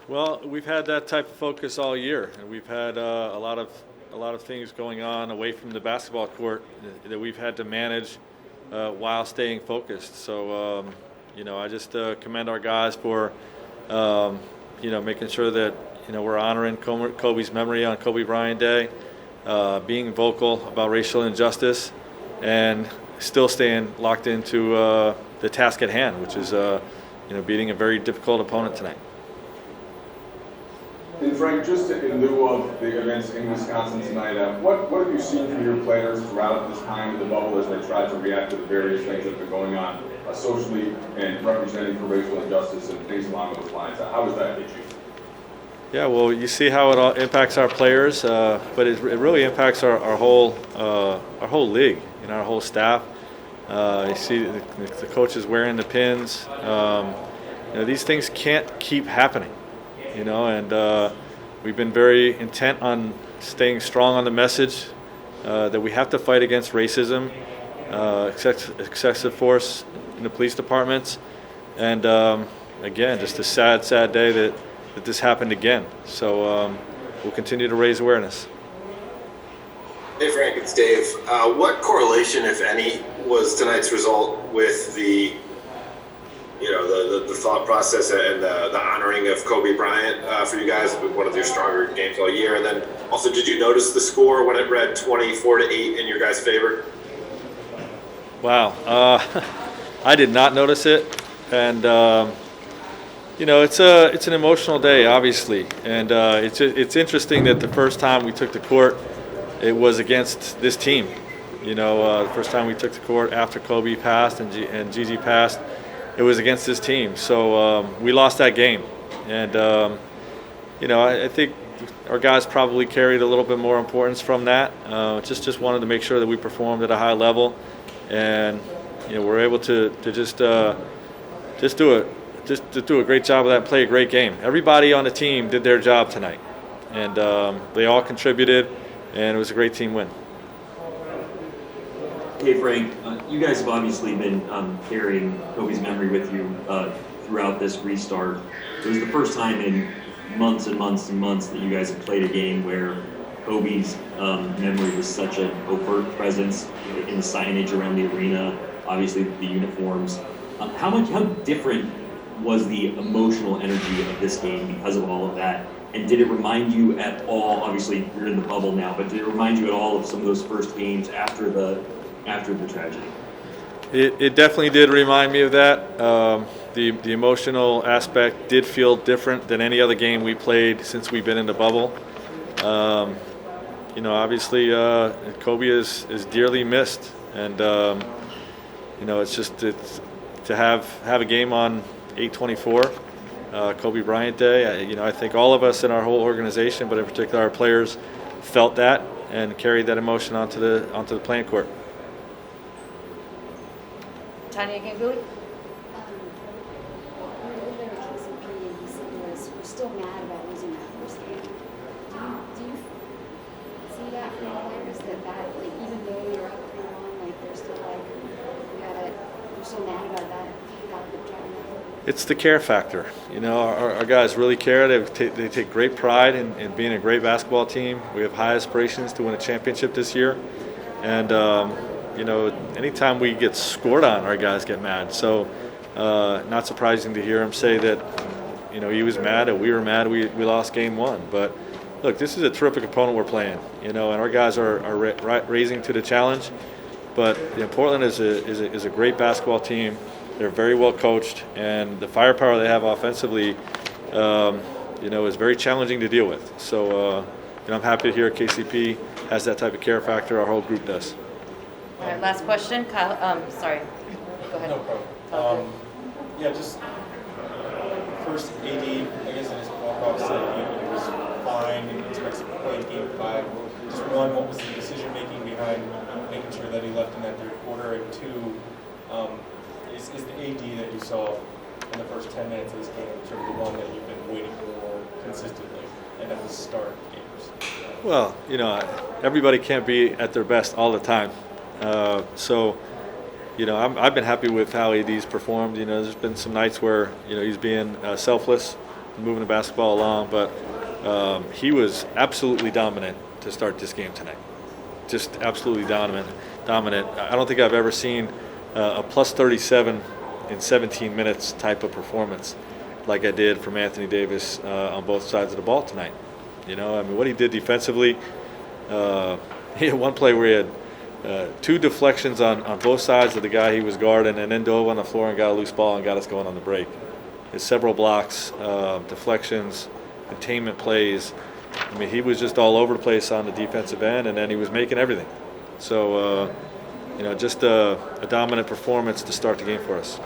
Well, we've had that type of focus all year, and we've had a lot of things going on away from the basketball court that we've had to manage while staying focused. So, I just commend our guys for making sure that we're honoring Kobe's memory on Kobe Bryant Day, being vocal about racial injustice, and still staying locked into the task at hand, which is beating a very difficult opponent tonight. And Frank, just in lieu of the events in Wisconsin tonight, what have you seen from your players throughout this time in the bubble as they try to react to the various things that have been going on socially and representing for racial injustice and things along those lines? How has that hit you? Yeah, well, you see how it all impacts our players, but it really impacts our whole league, our whole staff. You see the coaches wearing the pins. These things can't keep happening. And we've been very intent on staying strong on the message that we have to fight against racism, excessive force in the police departments, and again, just a sad day that this happened again. So we'll continue to raise awareness. Hey Frank, it's Dave. What correlation, if any, was tonight's result with the thought process and the honoring of Kobe Bryant for you guys, one of your stronger games all year? And then also, did you notice the score when it read 24-8 in your guys' favor? Wow, I did not notice it, and it's an emotional day, obviously, and it's interesting that the first time we took the court, it was against this team. The first time we took the court after Kobe passed and Gigi passed, it was against this team. So we lost that game. And, I think our guys probably carried a little bit more importance from that. Just wanted to make sure that we performed at a high level. And, we're able to just do a great job of that and play a great game. Everybody on the team did their job tonight. And they all contributed, and it was a great team win. Hey Frank, you guys have obviously been carrying Kobe's memory with you throughout this restart. It was the first time in months and months and months that you guys have played a game where Kobe's memory was such an overt presence in the signage around the arena, obviously the uniforms. How different was the emotional energy of this game because of all of that? And did it remind you at all, obviously you're in the bubble now, but did it remind you at all of some of those first games after the tragedy? It definitely did remind me of that. The emotional aspect did feel different than any other game we played since we've been in the bubble. Obviously Kobe is dearly missed, and it's to have a game on 8/24, Kobe Bryant Day. I think all of us in our whole organization, but in particular our players, felt that and carried that emotion onto the playing court. Tanya Ganguly? We're still mad about losing that first game. Do you see that from the players that even though you're up 3-1, they're still they're so mad about that? It's the care factor. Our guys really care. They take great pride in being a great basketball team. We have high aspirations to win a championship this year, and anytime we get scored on, our guys get mad. So not surprising to hear him say that, he was mad and we were mad we lost game one. But look, this is a terrific opponent we're playing, and our guys are raising to the challenge. But Portland is a great basketball team. They're very well coached, and the firepower they have offensively, is very challenging to deal with. So I'm happy to hear KCP has that type of care factor. Our whole group does. All right, last question. Kyle, sorry. Go ahead. No problem. Just first AD, I guess in his walk-off said he was fine and expects to play Game 5. Just one, what was the decision-making behind making sure that he left in that third quarter? And two, is the AD that you saw in the first 10 minutes of this game sort of the one that you've been waiting for consistently and at the start of games? Well, everybody can't be at their best all the time. I've been happy with how AD's performed. There's been some nights where, he's being selfless moving the basketball along, but he was absolutely dominant to start this game tonight. Just absolutely dominant. I don't think I've ever seen a plus 37 in 17 minutes type of performance like I did from Anthony Davis on both sides of the ball tonight. You know, I mean, what he did defensively, he had one play where he had 2 deflections on both sides of the guy he was guarding, and then dove on the floor and got a loose ball and got us going on the break. His several blocks, deflections, containment plays. I mean, he was just all over the place on the defensive end, and then he was making everything. So, you know, just a dominant performance to start the game for us.